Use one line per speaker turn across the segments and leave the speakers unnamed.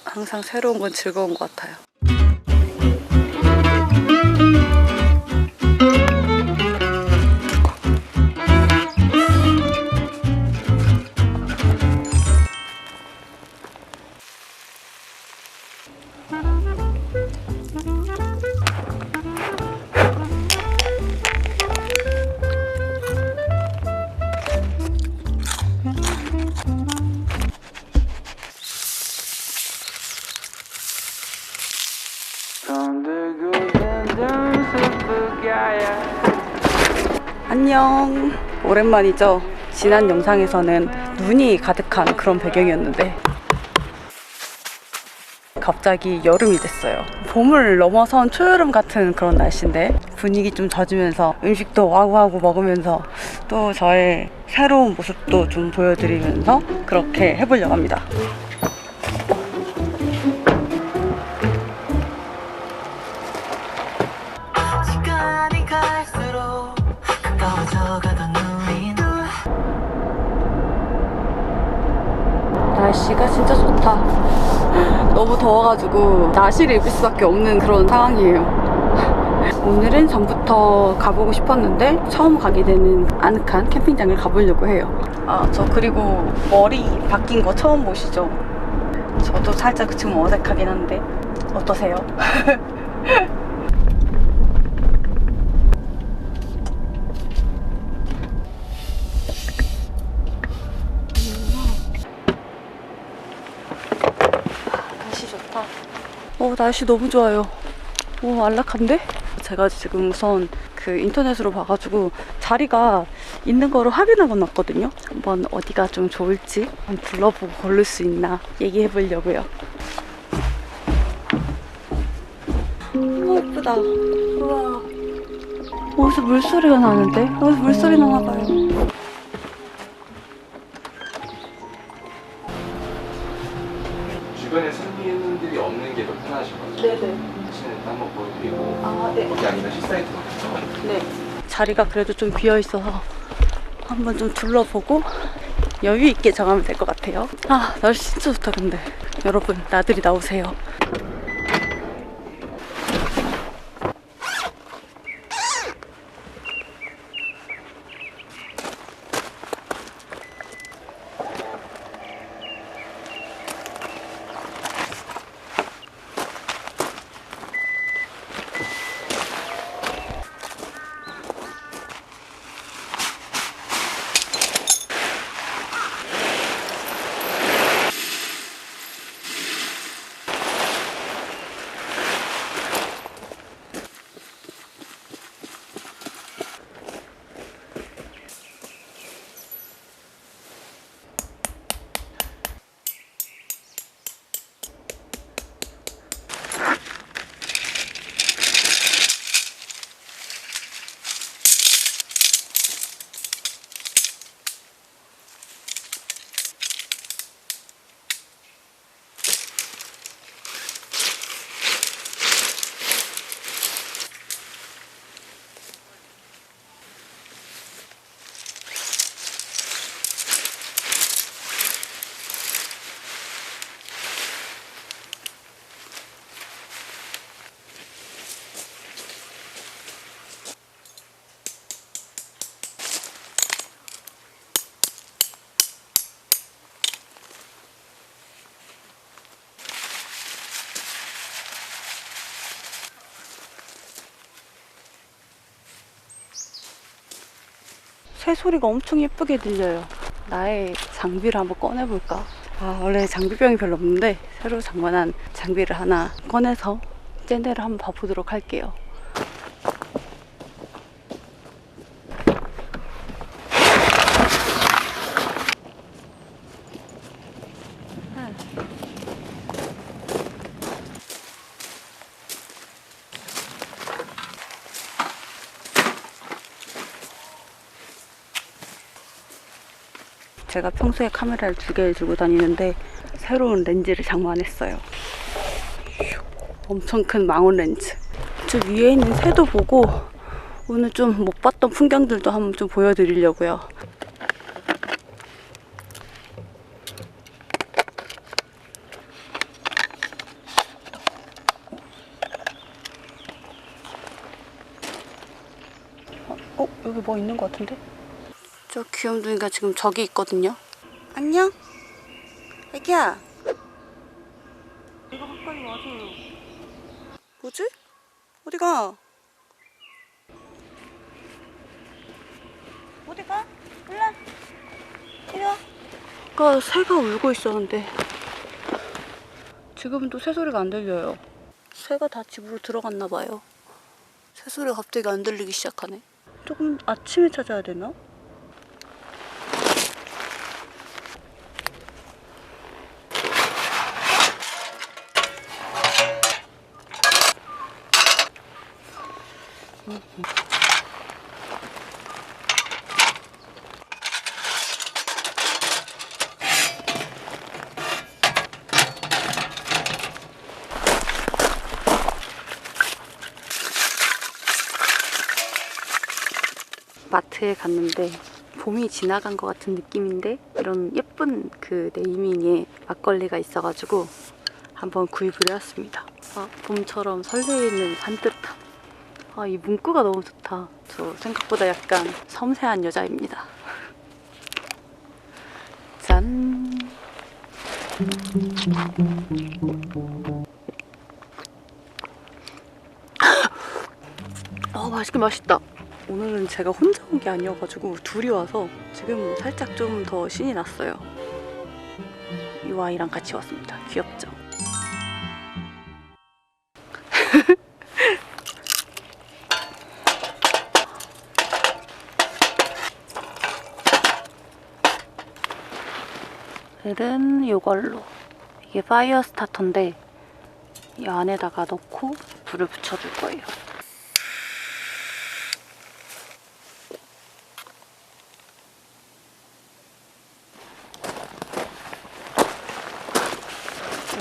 항상 새로운 건 즐거운 것 같아요. 안녕. 오랜만이죠. 지난 영상에서는 눈이 가득한 그런 배경이었는데 갑자기 여름이 됐어요. 봄을 넘어선 초여름 같은 그런 날씨인데 분위기 좀 젖으면서 음식도 와구와구 먹으면서 또 저의 새로운 모습도 좀 보여드리면서 그렇게 해보려고 합니다. 날씨가 진짜 좋다. 너무 더워가지고 나시를 입을 수밖에 없는 그런 상황이에요. 오늘은 전부터 가보고 싶었는데 처음 가게 되는 아늑한 캠핑장을 가보려고 해요. 저 그리고 머리 바뀐 거 처음 보시죠? 저도 살짝 지금 어색하긴 한데 어떠세요? 날씨 좋다. 날씨 너무 좋아요. 안락한데? 제가 지금 우선 그 인터넷으로 봐가지고 자리가 있는 거를 확인하고 났거든요. 한번 어디가 좀 좋을지 한번 둘러보고 고를 수 있나 얘기해 보려고요. 예쁘다. 우와. 어디서 물소리가 나는데? 어디서 물소리 나나봐요.
주변에 손님들이 없는 게 더 편하실 것 같아요.
네네.
사진을 한번 보여드리고
네.
거기 아니면 시사이트 같아서
네. 자리가 그래도 좀 비어있어서 한번 좀 둘러보고 여유 있게 정하면 될 것 같아요. 날씨 진짜 좋다. 근데 여러분 나들이 나오세요. 새 소리가 엄청 예쁘게 들려요. 나의 장비를 한번 꺼내볼까? 원래 장비병이 별로 없는데 새로 장만한 장비를 하나 꺼내서 쟤네를 한번 봐보도록 할게요. 제가 평소에 카메라를 2개 들고 다니는데 새로운 렌즈를 장만했어요. 엄청 큰 망원 렌즈. 저 위에 있는 새도 보고 오늘 좀 못 봤던 풍경들도 한번 좀 보여드리려고요. 여기 뭐 있는 것 같은데? 저 귀염둥이가 지금 저기 있거든요. 안녕? 애기야. 이거 가까이 와줘요. 뭐지? 어디가? 어디가? 일라. 이리 와. 아까 새가 울고 있었는데 지금은 또 새소리가 안 들려요. 새가 다 집으로 들어갔나 봐요. 새소리가 갑자기 안 들리기 시작하네. 조금 아침에 찾아야 되나? 마트에 갔는데 봄이 지나간 것 같은 느낌인데 이런 예쁜 그 네이밍의 막걸리가 있어가지고 한번 구입을 해왔습니다. 봄처럼 설레이는 산뜻함. 이 문구가 너무 좋다. 저 생각보다 약간 섬세한 여자입니다. 짠! 맛있긴 맛있다. 오늘은 제가 혼자 온 게 아니어가지고 둘이 와서 지금 살짝 좀 더 신이 났어요. 이 아이랑 같이 왔습니다. 귀엽죠? 오늘은 이걸로, 이게 파이어 스타터인데 이 안에다가 넣고 불을 붙여줄 거예요.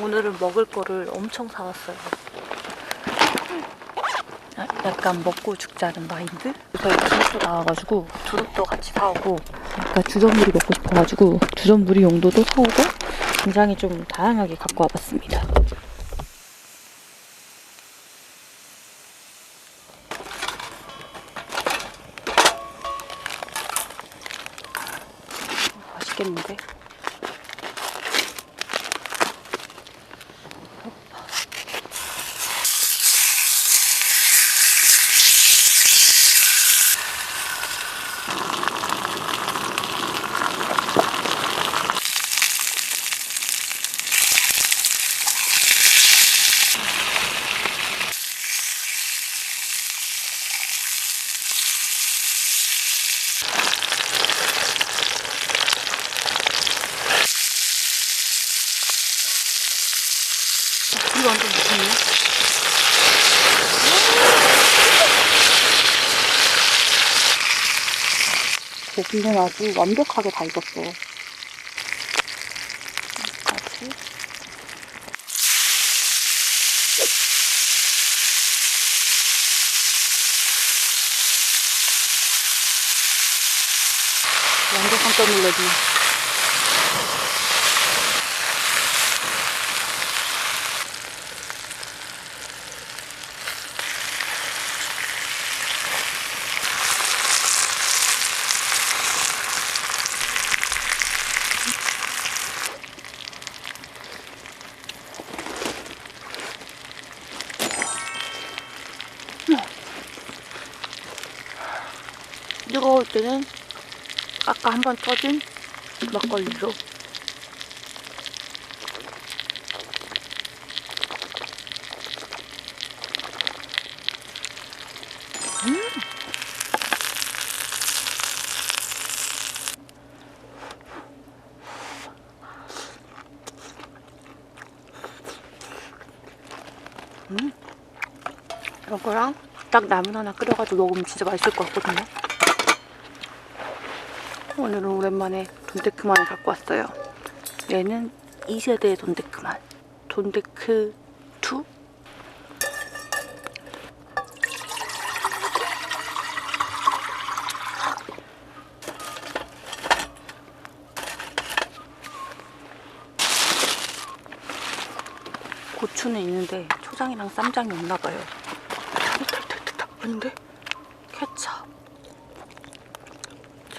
오늘은 먹을 거를 엄청 사왔어요. 약간 먹고 죽자는 마인드? 그래서 두릅도 나와가지고 두릅도 같이 사오고, 약간 주전부리 먹고 싶어가지고 주전부리 용도도 사오고 굉장히 좀 다양하게 갖고 와봤습니다. 맛있겠는데? 이거 완전 미쳤네. 고기는 아주 완벽하게 다 익었어요. 여기까지. 완전 깜짝 놀라지. 뜨거울 때는 아까 한번 떠진 막걸리로. 이거랑 딱 라면 하나 끓여가지고 먹으면 진짜 맛있을 것 같거든요. 오늘은 오랜만에 돈데크만을 갖고 왔어요. 얘는 2세대의 돈데크만. 돈데크 2? 고추는 있는데 초장이랑 쌈장이 없나봐요. 아닌데? 케찹.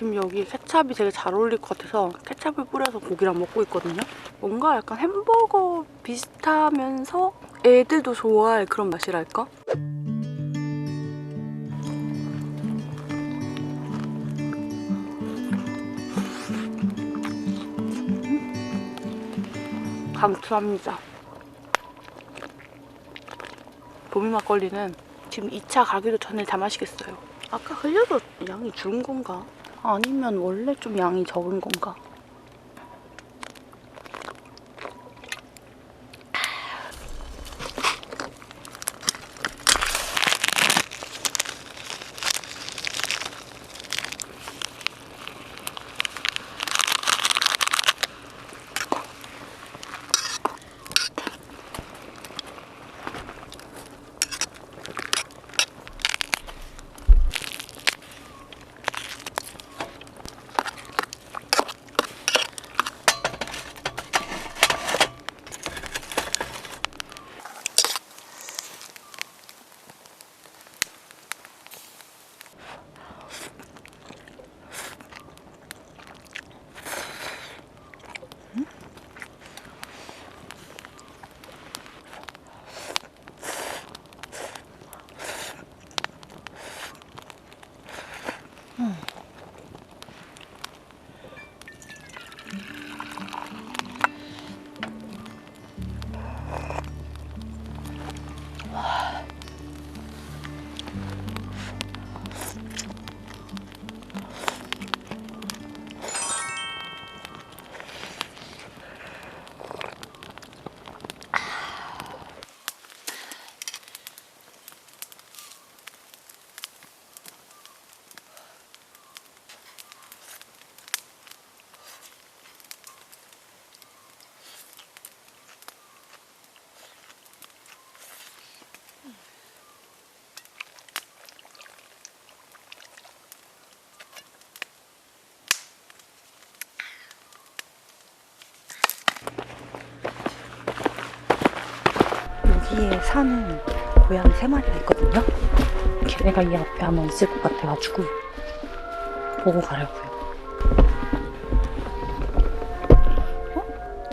지금 여기 케찹이 되게 잘 어울릴 것 같아서 케찹을 뿌려서 고기랑 먹고 있거든요. 뭔가 약간 햄버거 비슷하면서 애들도 좋아할 그런 맛이랄까? 강추합니다. 봄이 막걸리는 지금 2차 가기도 전에 다 마시겠어요. 아까 흘려도 양이 줄은 건가? 아니면 원래 좀 양이 적은 건가? 여기에 사는 고양이 3마리가 있거든요. 걔네가 이 앞에 아마 있을 것 같아가지고 보고 가려고요.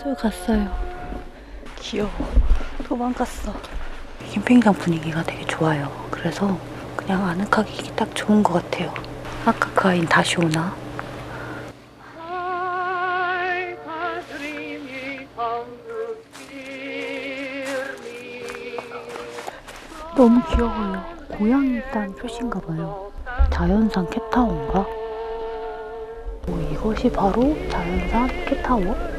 저기 갔어요. 귀여워. 도망갔어. 캠핑장 분위기가 되게 좋아요. 그래서 그냥 아늑하기 딱 좋은 것 같아요. 아까 그 아이는 다시 오나? 너무 귀여워요. 고양이 있다는 표시인가 봐요. 자연산 캣타워인가? 이것이 바로 자연산 캣타워?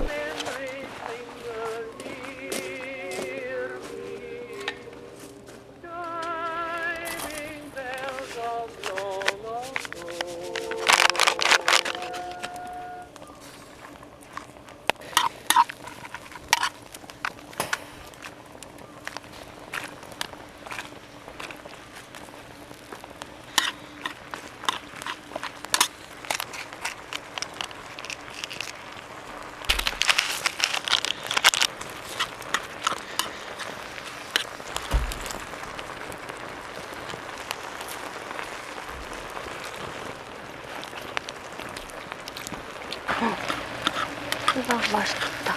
맛있겠다.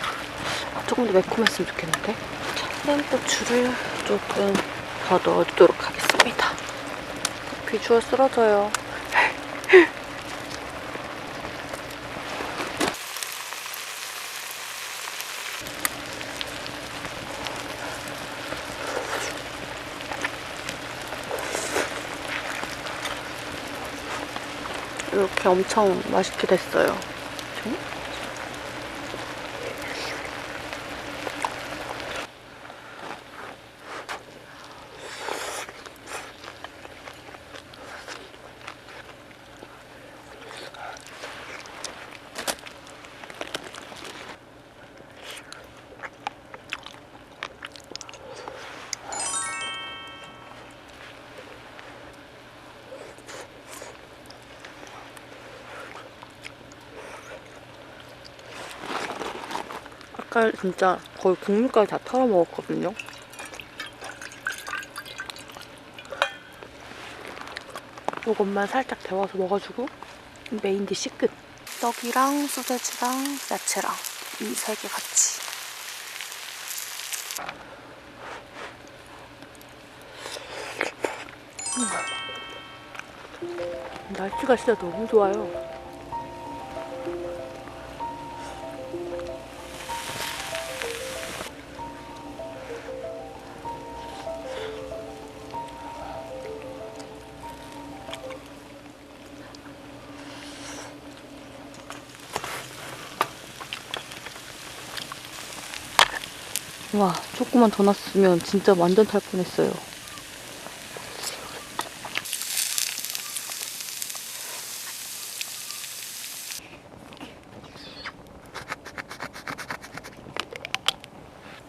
조금 더 매콤했으면 좋겠는데? 참고추를 조금 더 넣어주도록 하겠습니다. 비주얼 쓰러져요. 이렇게 엄청 맛있게 됐어요. 아까 진짜 거의 국물까지 다 털어 먹었거든요. 이것만 살짝 데워서 먹어주고 메인 디시 끝. 떡이랑 소세지랑 야채랑 이 3개 같이. 날씨가 진짜 너무 좋아요. 와, 조금만 더 놨으면 진짜 완전 탈 뻔했어요.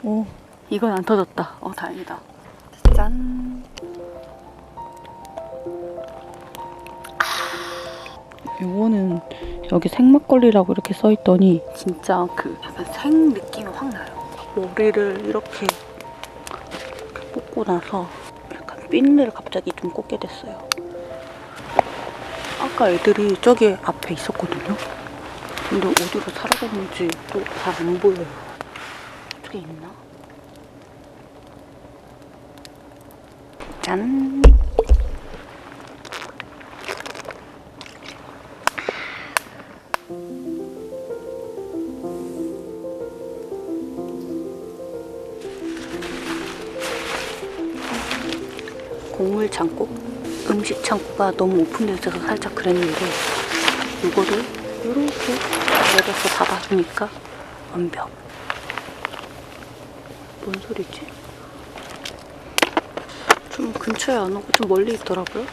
오, 이건 안 터졌다. 다행이다. 짠. 요거는 여기 생막걸리라고 이렇게 써있더니 진짜 그 약간 생 느낌이 확 나요. 머리를 이렇게 꽂고 나서 약간 핀을 갑자기 좀 꽂게 됐어요. 아까 애들이 저기 앞에 있었거든요. 근데 어디로 사라졌는지 또 잘 안 보여요. 저기 있나? 짠! 곡물 창고? 음식 창고가 너무 오픈되어 있어서 살짝 그랬는데 이거를 이렇게 내려서 닫아주니까 완벽. 뭔 소리지? 좀 근처에 안 오고 좀 멀리 있더라고요.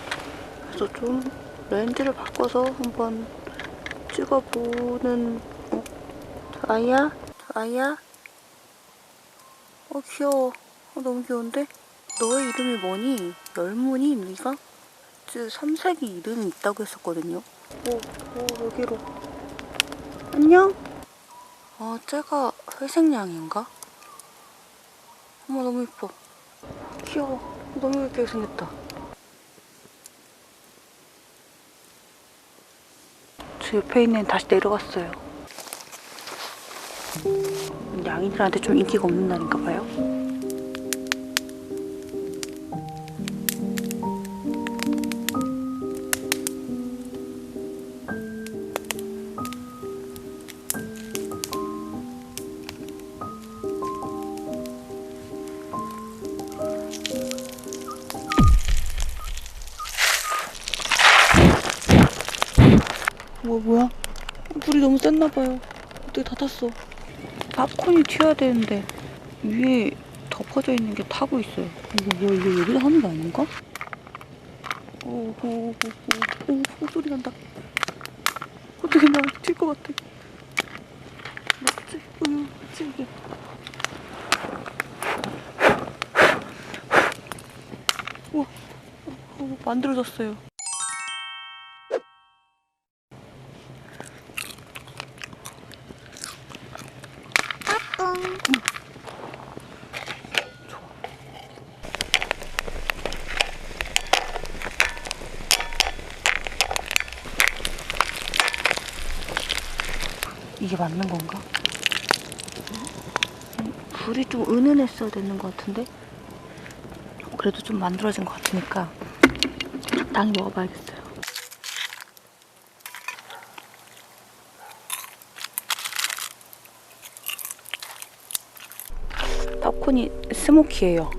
그래서 좀 렌즈를 바꿔서 한번 찍어보는. 아이야? 아이야? 귀여워. 너무 귀여운데? 너의 이름이 뭐니? 열무니? 네가? 삼색이 이름이 있다고 했었거든요. 여기로. 안녕? 쟤가 회색냥인가? 어머, 너무 예뻐. 귀여워. 너무 예쁘게 생겼다. 저 옆에 있는 다시 내려갔어요. 양이들한테 좀 인기가 없는 날인가 봐요. 뭐야? 불이 너무 셌나봐요. 어떻게 다 탔어. 팝콘이 튀어야 되는데 위에 덮어져 있는 게 타고 있어요. 이거 여기다 하는 게 아닌가? 오, 소리 난다. 어떻게 나 튈 것 같아. 맞지? 맞지 이게. 우와, 만들어졌어요. 이게 맞는 건가? 불이 좀 은은했어야 되는 것 같은데? 그래도 좀 만들어진 것 같으니까 적당히 먹어봐야겠어요. 팝콘이 스모키예요.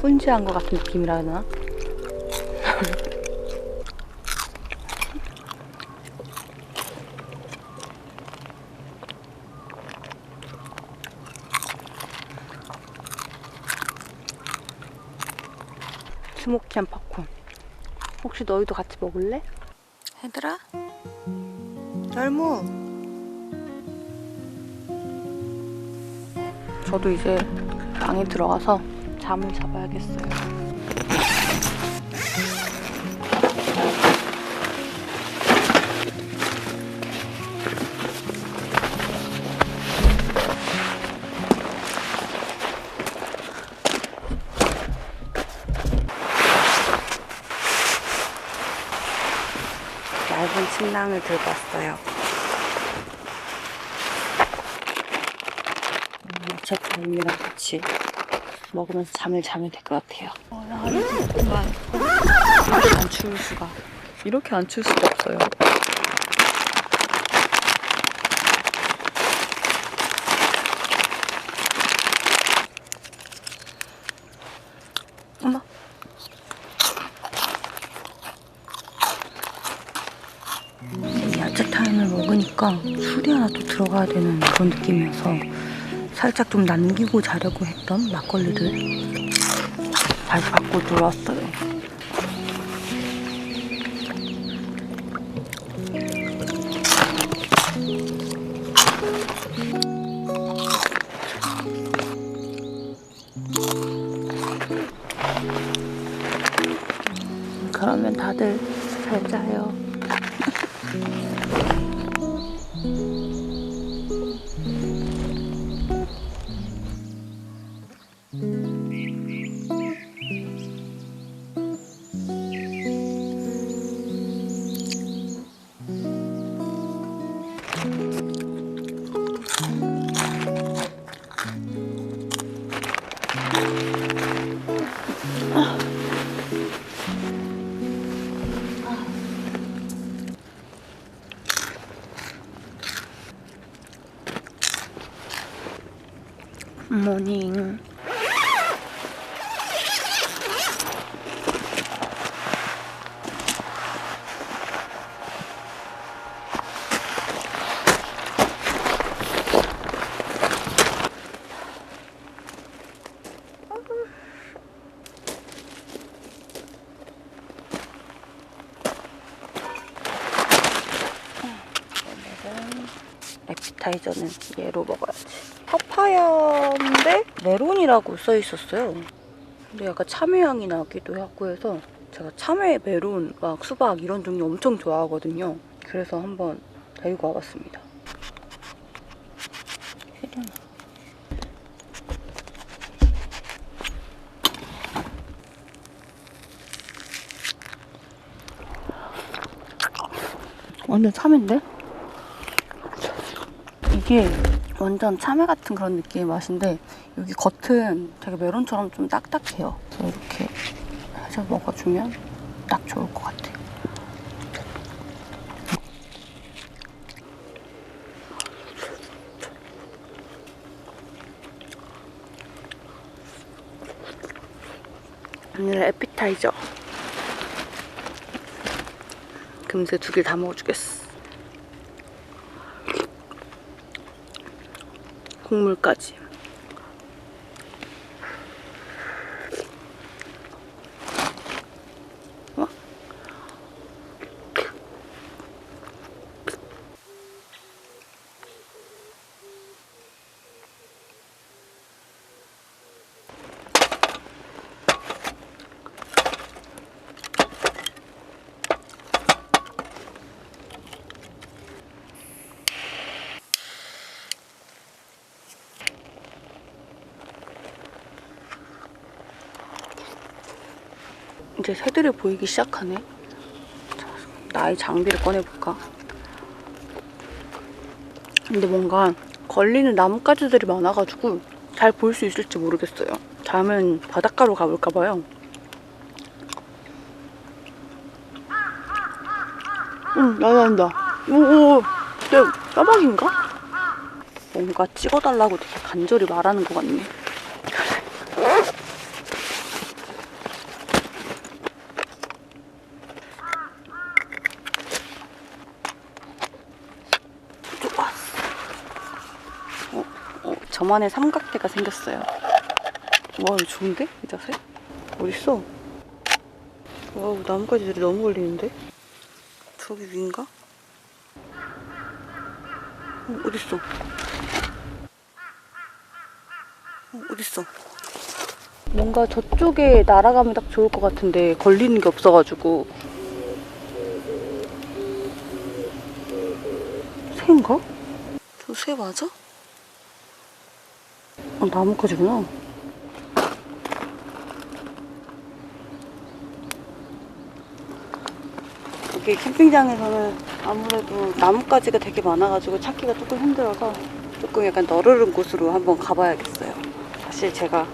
훈제한 것 같은 느낌이라 하나? 스모키한 팝콘. 혹시 너희도 같이 먹을래? 얘들아? 열무! 저도 이제 방에 들어가서 잠을 잡아야겠어요. 얇은 침낭을 들고 왔어요. 제 과일이랑 같이 먹으면서 잠을 자면 될 것 같아요. 나는 그만. 이렇게 안 추울 수가. 이렇게 안 추울 수가 없어요. 엄마. 야채타임을 먹으니까 술이 하나 또 들어가야 되는 그런 느낌이어서 살짝 좀 남기고 자려고 했던 막걸리를 다시 밖으로 들어왔어요. 그러면 다들 잘 자요. 모닝. 에피타이저는 얘로 먹어야지. 파파야인데 메론이라고 써 있었어요. 근데 약간 참외 향이 나기도 하고 해서 제가 참외, 메론, 막 수박 이런 종류 엄청 좋아하거든요. 그래서 한번 데리고 와봤습니다. 완전 참외인데? 이게 완전 참외 같은 그런 느낌의 맛인데 여기 겉은 되게 메론처럼 좀 딱딱해요. 그래서 이렇게 해서 먹어주면 딱 좋을 것 같아요. 오늘의 에피타이저 금세 2개 다 먹어주겠어. 국물까지. 와. 이제 새들이 보이기 시작하네. 자, 나의 장비를 꺼내볼까? 근데 뭔가 걸리는 나뭇가지들이 많아가지고 잘 볼 수 있을지 모르겠어요. 다음엔 바닷가로 가볼까봐요. 응, 나간다. 오, 까마귀인가? 뭔가 찍어달라고 되게 간절히 말하는 것 같네. 저만의 삼각대가 생겼어요. 와, 이거 좋은데? 이 자세? 어딨어? 와우, 나뭇가지들이 너무 걸리는데? 저기 위인가? 어딨어? 어딨어? 뭔가 저쪽에 날아가면 딱 좋을 것 같은데 걸리는 게 없어가지고. 새인가? 저 새 맞아? 나뭇가지구나. 여기 캠핑장에서는 아무래도 나뭇가지가 되게 많아가지고 찾기가 조금 힘들어서 조금 약간 너르른 곳으로 한번 가봐야겠어요. 사실 제가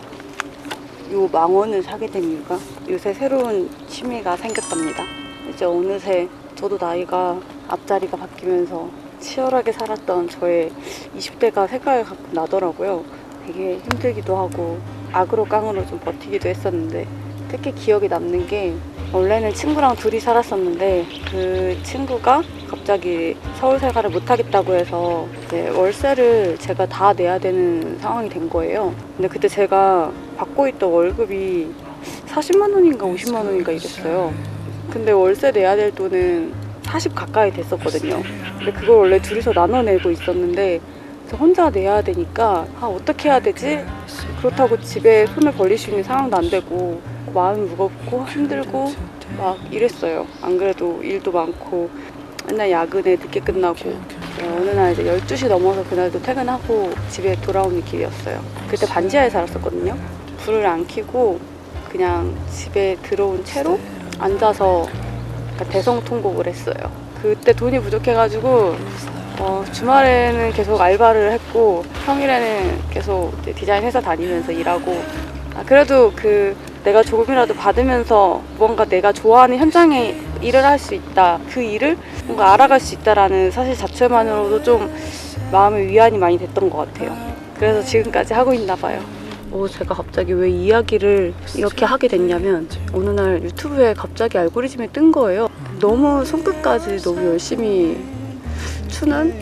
요 망원을 사게 된 이유가 요새 새로운 취미가 생겼답니다. 이제 어느새 저도 나이가 앞자리가 바뀌면서 치열하게 살았던 저의 20대가 생각이 가끔 나더라고요. 되게 힘들기도 하고 악으로 깡으로 좀 버티기도 했었는데 특히 기억에 남는 게 원래는 친구랑 둘이 살았었는데 그 친구가 갑자기 서울 생활을 못하겠다고 해서 이제 월세를 제가 다 내야 되는 상황이 된 거예요. 근데 그때 제가 받고 있던 월급이 40만 원인가 50만 원인가 이랬어요. 근데 월세 내야 될 돈은 40 가까이 됐었거든요. 근데 그걸 원래 둘이서 나눠 내고 있었는데 혼자 내야 되니까 어떻게 해야 되지? 그렇다고 집에 손을 벌릴 수 있는 상황도 안 되고 마음이 무겁고 힘들고 막 이랬어요. 안 그래도 일도 많고 맨날 야근에 늦게 끝나고 어느 날 이제 12시 넘어서 그날도 퇴근하고 집에 돌아오는 길이었어요. 그때 반지하에 살았었거든요. 불을 안 켜고 그냥 집에 들어온 채로 앉아서 대성통곡을 했어요. 그때 돈이 부족해가지고 주말에는 계속 알바를 했고 평일에는 계속 디자인 회사 다니면서 일하고 그래도 내가 조금이라도 받으면서 뭔가 내가 좋아하는 현장에 일을 할 수 있다, 그 일을 뭔가 알아갈 수 있다라는 사실 자체만으로도 좀 마음의 위안이 많이 됐던 것 같아요. 그래서 지금까지 하고 있나 봐요. 제가 갑자기 왜 이야기를 이렇게 하게 됐냐면 어느 날 유튜브에 갑자기 알고리즘에 뜬 거예요. 너무 손끝까지 너무 열심히 추는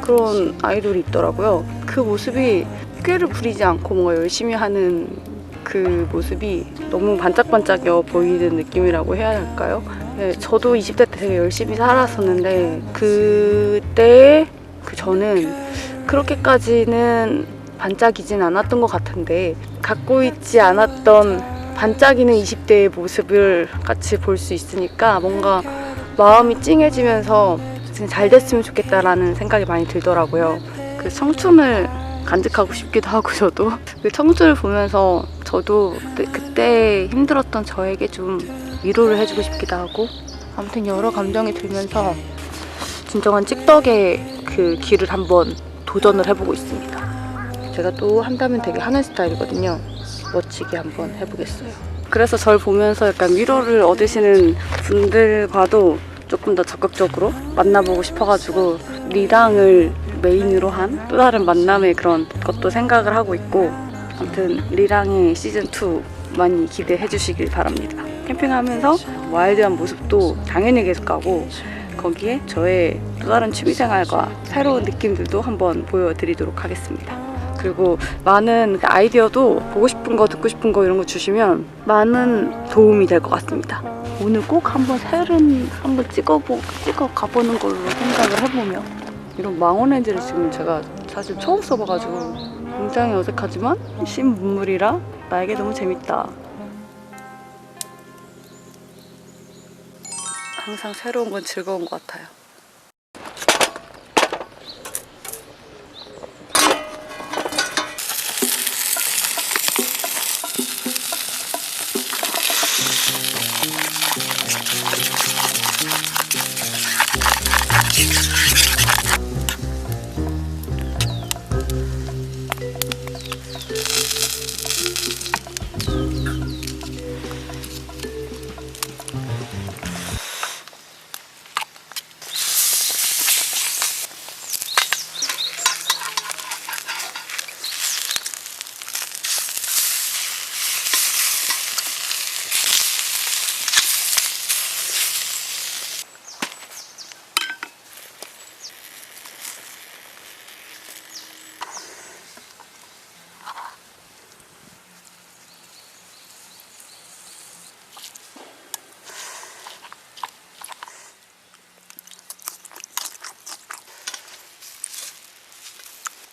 그런 아이돌이 있더라고요. 그 모습이 꾀를 부리지 않고 뭔가 열심히 하는 그 모습이 너무 반짝반짝여 보이는 느낌이라고 해야 할까요? 네, 저도 20대 때 되게 열심히 살았었는데 그때 저는 그렇게까지는 반짝이진 않았던 것 같은데 갖고 있지 않았던 반짝이는 20대의 모습을 같이 볼 수 있으니까 뭔가 마음이 찡해지면서 잘 됐으면 좋겠다라는 생각이 많이 들더라고요. 그 청춘을 간직하고 싶기도 하고 저도 그 청춘을 보면서 저도 그때 힘들었던 저에게 좀 위로를 해주고 싶기도 하고 아무튼 여러 감정이 들면서 진정한 찍덕의 그 길을 한번 도전을 해보고 있습니다. 제가 또 한다면 되게 하는 스타일이거든요. 멋지게 한번 해보겠어요. 그래서 절 보면서 약간 위로를 얻으시는 분들과도 조금 더 적극적으로 만나보고 싶어가지고 리랑을 메인으로 한 또 다른 만남의 그런 것도 생각을 하고 있고 아무튼 리랑의 시즌2 많이 기대해 주시길 바랍니다. 캠핑하면서 와일드한 모습도 당연히 계속 가고 거기에 저의 또 다른 취미생활과 새로운 느낌들도 한번 보여드리도록 하겠습니다. 그리고 많은 아이디어도 보고 싶은 거 듣고 싶은 거 이런 거 주시면 많은 도움이 될 것 같습니다. 오늘 꼭 한번 새는 한번 찍어 가보는 걸로 생각을 해보면 이런 망원렌즈를 지금 제가 사실 처음 써봐가지고 굉장히 어색하지만 신문물이라 나에게 너무 재밌다. 항상 새로운 건 즐거운 것 같아요.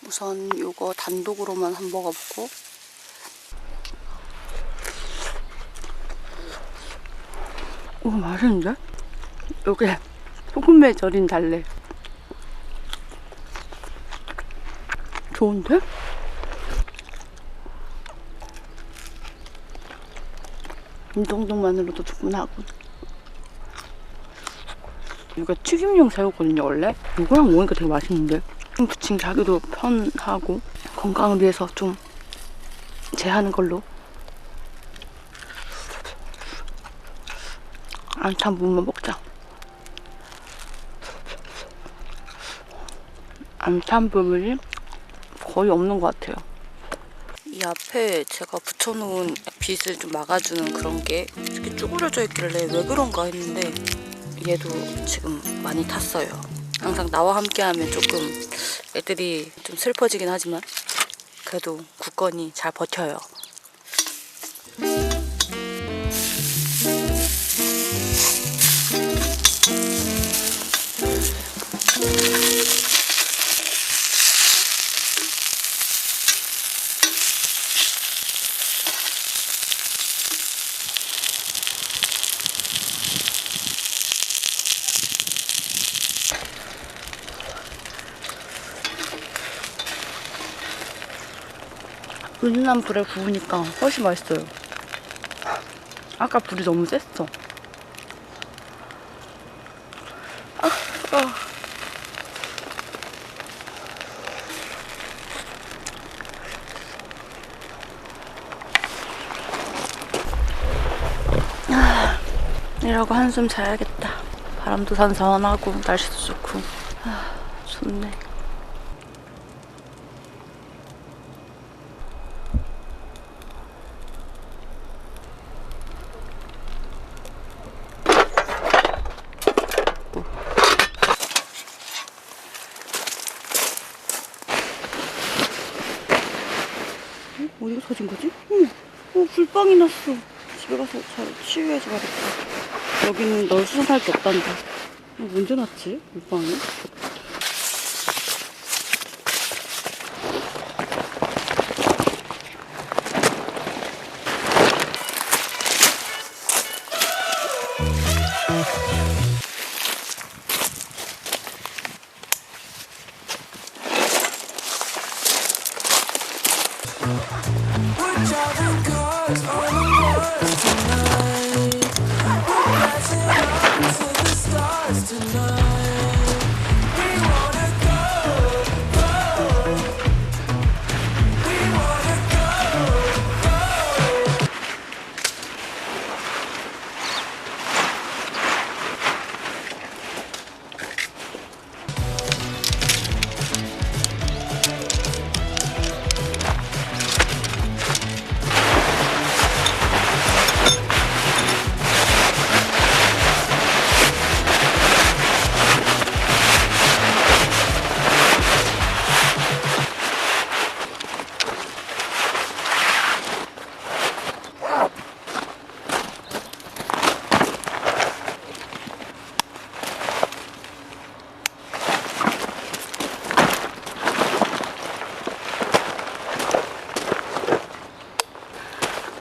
우선 요거 단독으로만 한번 먹어보고 오 맛있는데? 요게 소금에 절인 달래 좋은데? 이 정도만으로도 충분하고 이거 튀김용 새우거든요 원래. 이거랑 먹으니까 되게 맛있는데. 부침 자기도 편하고 건강을 위해서 좀 제하는 걸로. 안참 부분만 먹자. 안참 부분이 거의 없는 것 같아요. 이 앞에 제가 붙여놓은 빛을 좀 막아주는 그런 게 이렇게 쭈그려져 있길래 왜 그런가 했는데 얘도 지금 많이 탔어요. 항상 나와 함께하면 조금 애들이 좀 슬퍼지긴 하지만 그래도 굳건히 잘 버텨요. 은은한 불에 구우니까 훨씬 맛있어요. 아까 불이 너무 셌어. 이러고 한숨 자야겠다. 바람도 선선하고 날씨도 좋고. 좋네. 어디가 터진 거지? 불빵이 났어. 집에 가서 잘 치유해서 가겠다. 여기는 널 수선할 게 없단다. 언제 났지? 불빵이?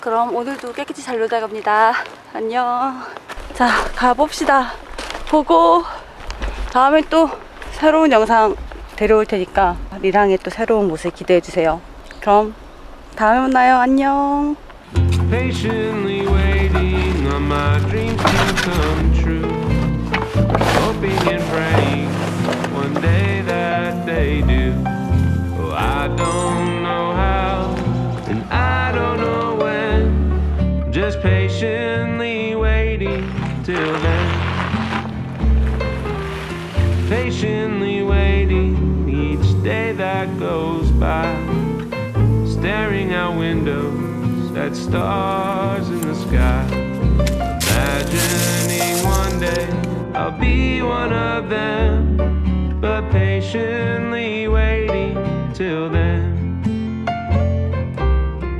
그럼 오늘도 깨끗이 잘 놀다 갑니다. 안녕. 자, 가봅시다. 보고 다음에 또 새로운 영상 데려올 테니까 리랑의 또 새로운 모습 기대해주세요. 그럼 다음에 만나요. 안녕.
Patiently waiting on my dreams to come true. Hoping and praying one day that they do. Oh, I don't know how, and I don't know when. Just patiently waiting till then. Patiently waiting each day that goes by. Staring out windows at stars in the sky, imagining one day I'll be one of them, but patiently waiting till then.